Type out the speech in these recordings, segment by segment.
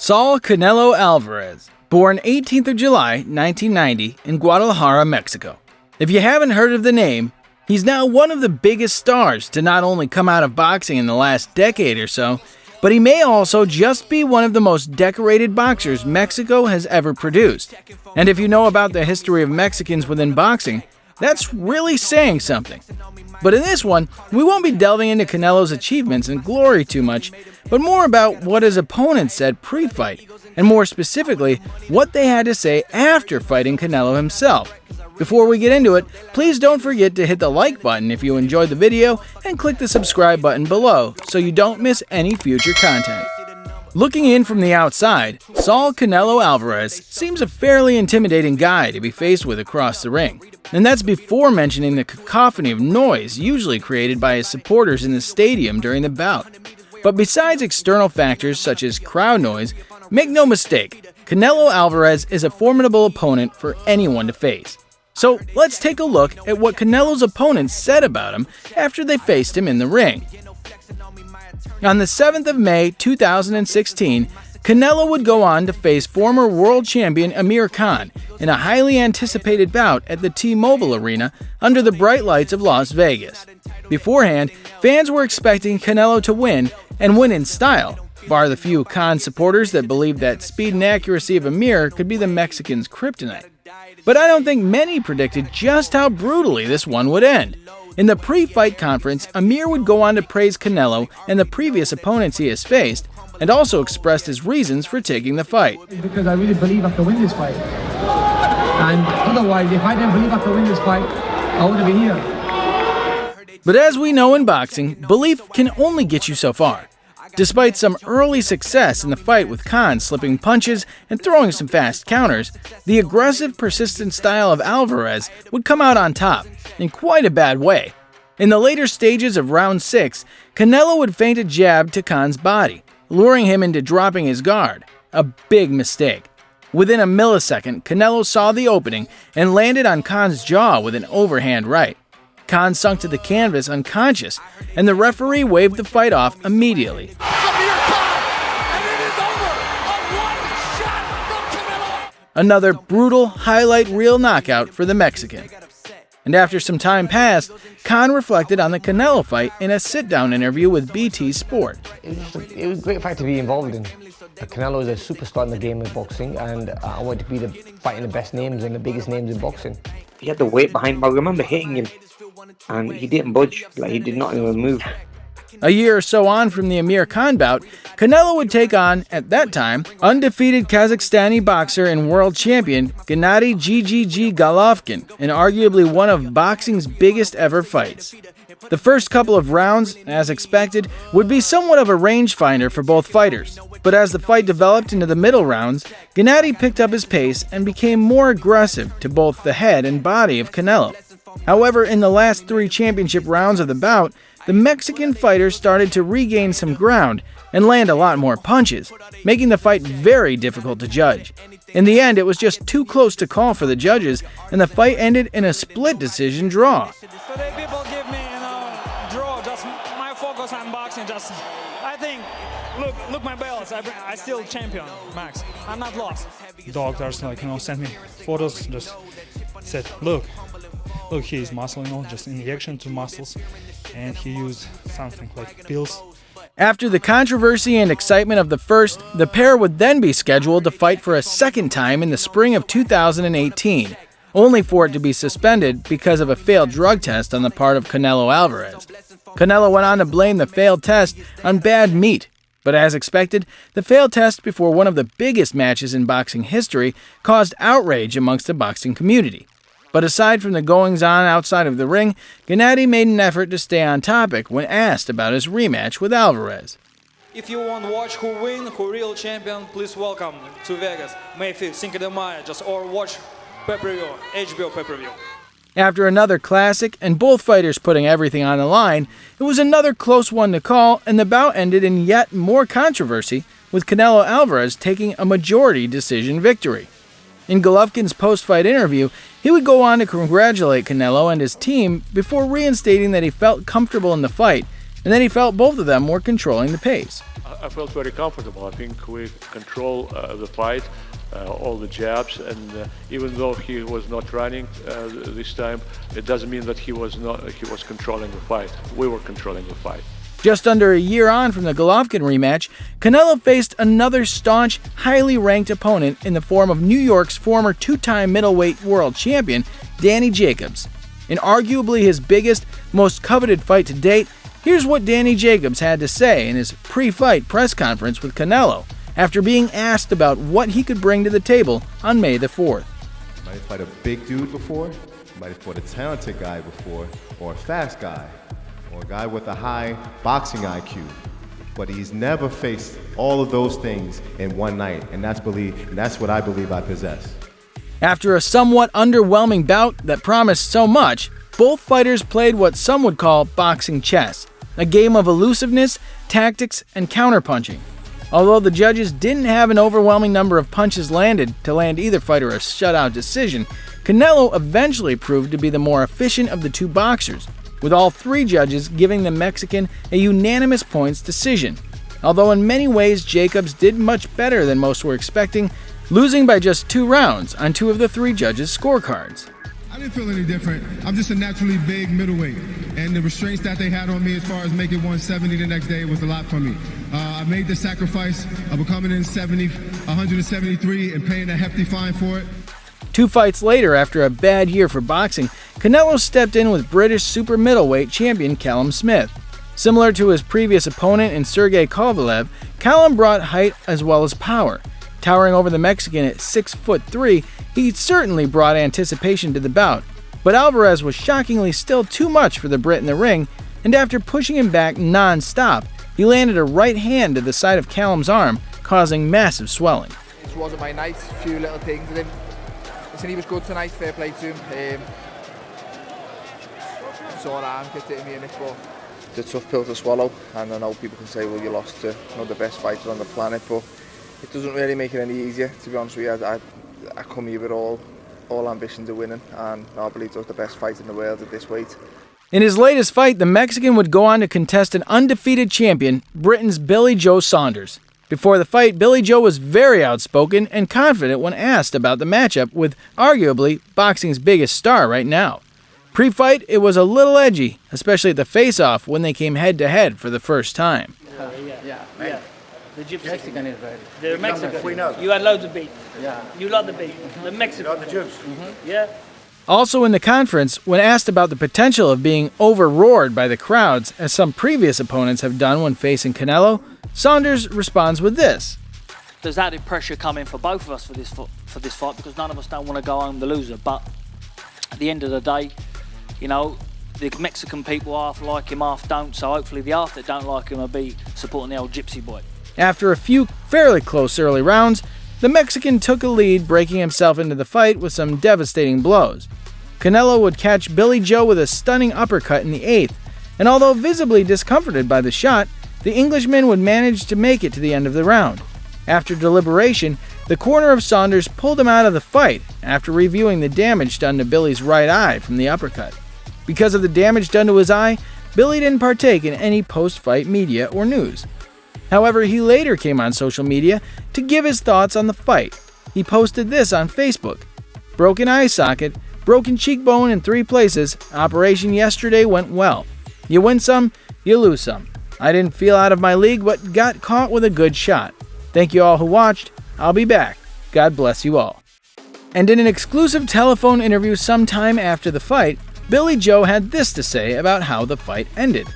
Saul Canelo Alvarez, born 18th of July, 1990 in Guadalajara, Mexico. If you haven't heard of the name, he's now one of the biggest stars to not only come out of boxing in the last decade or so, but he may also just be one of the most decorated boxers Mexico has ever produced. And if you know about the history of Mexicans within boxing, that's really saying something. But in this one, we won't be delving into Canelo's achievements and glory too much, but more about what his opponents said pre-fight, and more specifically, what they had to say after fighting Canelo himself. Before we get into it, please don't forget to hit the like button if you enjoyed the video and click the subscribe button below so you don't miss any future content. Looking in from the outside, Saul Canelo Alvarez seems a fairly intimidating guy to be faced with across the ring. And that's before mentioning the cacophony of noise usually created by his supporters in the stadium during the bout. But besides external factors such as crowd noise, make no mistake, Canelo Alvarez is a formidable opponent for anyone to face. So let's take a look at what Canelo's opponents said about him after they faced him in the ring. On the 7th of May 2016, Canelo would go on to face former world champion Amir in a highly anticipated bout at the T-Mobile Arena under the bright lights of Las Vegas. Beforehand, fans were expecting Canelo to win, and win in style, bar the few Khan supporters that believed that speed and accuracy of Amir could be the Mexican's kryptonite. But I don't think many predicted just how brutally this one would end. In the pre-fight conference, Amir would go on to praise Canelo and the previous opponents he has faced, and also expressed his reasons for taking the fight. Because I really believe I can win this fight. And otherwise, if I didn't believe I could win this fight, I wouldn't be here. But as we know in boxing, belief can only get you so far. Despite some early success in the fight with Khan slipping punches and throwing some fast counters, the aggressive, persistent style of Alvarez would come out on top, in quite a bad way. In the later stages of round 6, Canelo would feint a jab to Khan's body, luring him into dropping his guard, a big mistake. Within a millisecond, Canelo saw the opening and landed on Khan's jaw with an overhand right. Khan sunk to the canvas unconscious, and the referee waved the fight off immediately. Another brutal highlight reel knockout for the Mexican. And after some time passed, Khan reflected on the Canelo fight in a sit-down interview with BT Sport. It was a great fight to be involved in. Canelo is a superstar in the game of boxing, and I wanted to be fighting the best names and the biggest names in boxing. He had the weight behind him. I remember hitting him, and he didn't budge. He did not even move. A year or so on from the Amir Khan bout, Canelo would take on, at that time, undefeated Kazakhstani boxer and world champion Gennady Golovkin, in arguably one of boxing's biggest ever fights. The first couple of rounds, as expected, would be somewhat of a rangefinder for both fighters, but as the fight developed into the middle rounds, Gennady picked up his pace and became more aggressive to both the head and body of Canelo. However, in the last 3 championship rounds of the bout, the Mexican fighter started to regain some ground and land a lot more punches, making the fight very difficult to judge. In the end, it was just too close to call for the judges, and the fight ended in a split decision draw. Today people give me, draw, just my focus on boxing, I think, look my belts, I still champion, Max, I'm not lost. Doctors, sent me photos, just said, look, he's muscle, just injection to muscles, and he used something like pills. After the controversy and excitement of the first, the pair would then be scheduled to fight for a second time in the spring of 2018, only for it to be suspended because of a failed drug test on the part of Canelo Alvarez. Canelo went on to blame the failed test on bad meat, but as expected, the failed test before one of the biggest matches in boxing history caused outrage amongst the boxing community. But aside from the goings-on outside of the ring, Gennady made an effort to stay on topic when asked about his rematch with Alvarez. If you want to watch who win, who real champion, please welcome to Vegas, May 5th, Cinco de Mayo, or watch pay-per-view, HBO pay-per-view. After another classic and both fighters putting everything on the line, it was another close one to call, and the bout ended in yet more controversy, with Canelo Alvarez taking a majority decision victory. In Golovkin's post-fight interview, he would go on to congratulate Canelo and his team before reinstating that he felt comfortable in the fight and that he felt both of them were controlling the pace. I felt very comfortable. I think we control the fight, all the jabs, and even though he was not running this time, it doesn't mean that he was controlling the fight. We were controlling the fight. Just under a year on from the Golovkin rematch, Canelo faced another staunch, highly ranked opponent in the form of New York's former two-time middleweight world champion, Danny Jacobs. In arguably his biggest, most coveted fight to date, here's what Danny Jacobs had to say in his pre-fight press conference with Canelo after being asked about what he could bring to the table on May the 4th. Might have fought a big dude before, might have fought a talented guy before, or a fast guy, or a guy with a high boxing IQ. But he's never faced all of those things in one night, and that's what I believe I possess. After a somewhat underwhelming bout that promised so much, both fighters played what some would call boxing chess, a game of elusiveness, tactics, and counterpunching. Although the judges didn't have an overwhelming number of punches landed to land either fighter a shutout decision, Canelo eventually proved to be the more efficient of the two boxers, with all three judges giving the Mexican a unanimous points decision. Although in many ways Jacobs did much better than most were expecting, losing by just 2 rounds on 2 of the 3 judges' scorecards. I didn't feel any different. I'm just a naturally big middleweight, and the restraints that they had on me as far as making 170 the next day was a lot for me. I made the sacrifice of coming in 173 and paying a hefty fine for it. 2 fights later, after a bad year for boxing, Canelo stepped in with British super middleweight champion Callum Smith. Similar to his previous opponent in Sergey Kovalev, Callum brought height as well as power. Towering over the Mexican at 6'3", he certainly brought anticipation to the bout, but Alvarez was shockingly still too much for the Brit in the ring, and after pushing him back non-stop, he landed a right hand to the side of Callum's arm, causing massive swelling. This wasn't my night, a few little things. Listen, he was good tonight, fair play to him. Sore arm kicked it in me in it, but it's a tough pill to swallow, and I know people can say, well, you lost to one of the best fighters on the planet, but it doesn't really make it any easier, to be honest with you. I come here with all ambitions of winning, and I believe I was the best fighter in the world at this weight. In his latest fight, the Mexican would go on to contest an undefeated champion, Britain's Billy Joe Saunders. Before the fight, Billy Joe was very outspoken and confident when asked about the matchup with arguably boxing's biggest star right now. Pre-fight, it was a little edgy, especially at the face-off when they came head-to-head for the first time. Yeah. The Gypsy. Mexican is right. The Mexican. We know. You had loads of beef. Yeah. You love the beef. The Mexican. You love the Jews. Mm-hmm. Yeah. Also in the conference, when asked about the potential of being overroared by the crowds, as some previous opponents have done when facing Canelo, Saunders responds with this. There's added pressure coming for both of us for this fight because none of us don't want to go home the loser. But at the end of the day, you know, the Mexican people half like him, half don't. So hopefully the half that don't like him will be supporting the old Gypsy boy. After a few fairly close early rounds, the Mexican took a lead, breaking himself into the fight with some devastating blows. Canelo would catch Billy Joe with a stunning uppercut in the 8th, and although visibly discomforted by the shot, the Englishman would manage to make it to the end of the round. After deliberation, the corner of Saunders pulled him out of the fight after reviewing the damage done to Billy's right eye from the uppercut. Because of the damage done to his eye, Billy didn't partake in any post-fight media or news. However, he later came on social media to give his thoughts on the fight. He posted this on Facebook. Broken eye socket, broken cheekbone in 3 places, operation yesterday went well. You win some, you lose some. I didn't feel out of my league, but got caught with a good shot. Thank you all who watched. I'll be back. God bless you all. And in an exclusive telephone interview sometime after the fight, Billy Joe had this to say about how the fight ended.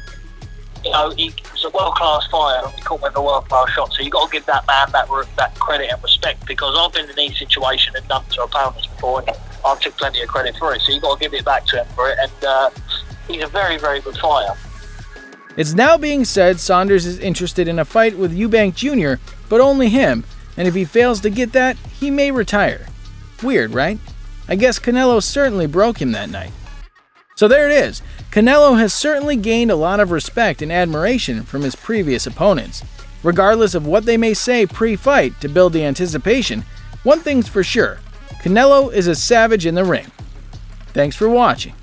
You know, he was a world-class fighter, and he caught me with a world-class shot, so you've got to give that man that credit and respect, because I've been in these situations and done to opponents before, and I've took plenty of credit for it, so you've got to give it back to him for it, and he's a very, very good fighter. It's now being said Saunders is interested in a fight with Eubank Jr., but only him, and if he fails to get that, he may retire. Weird, right? I guess Canelo certainly broke him that night. So there it is. Canelo has certainly gained a lot of respect and admiration from his previous opponents. Regardless of what they may say pre-fight to build the anticipation, one thing's for sure, Canelo is a savage in the ring. Thanks for watching.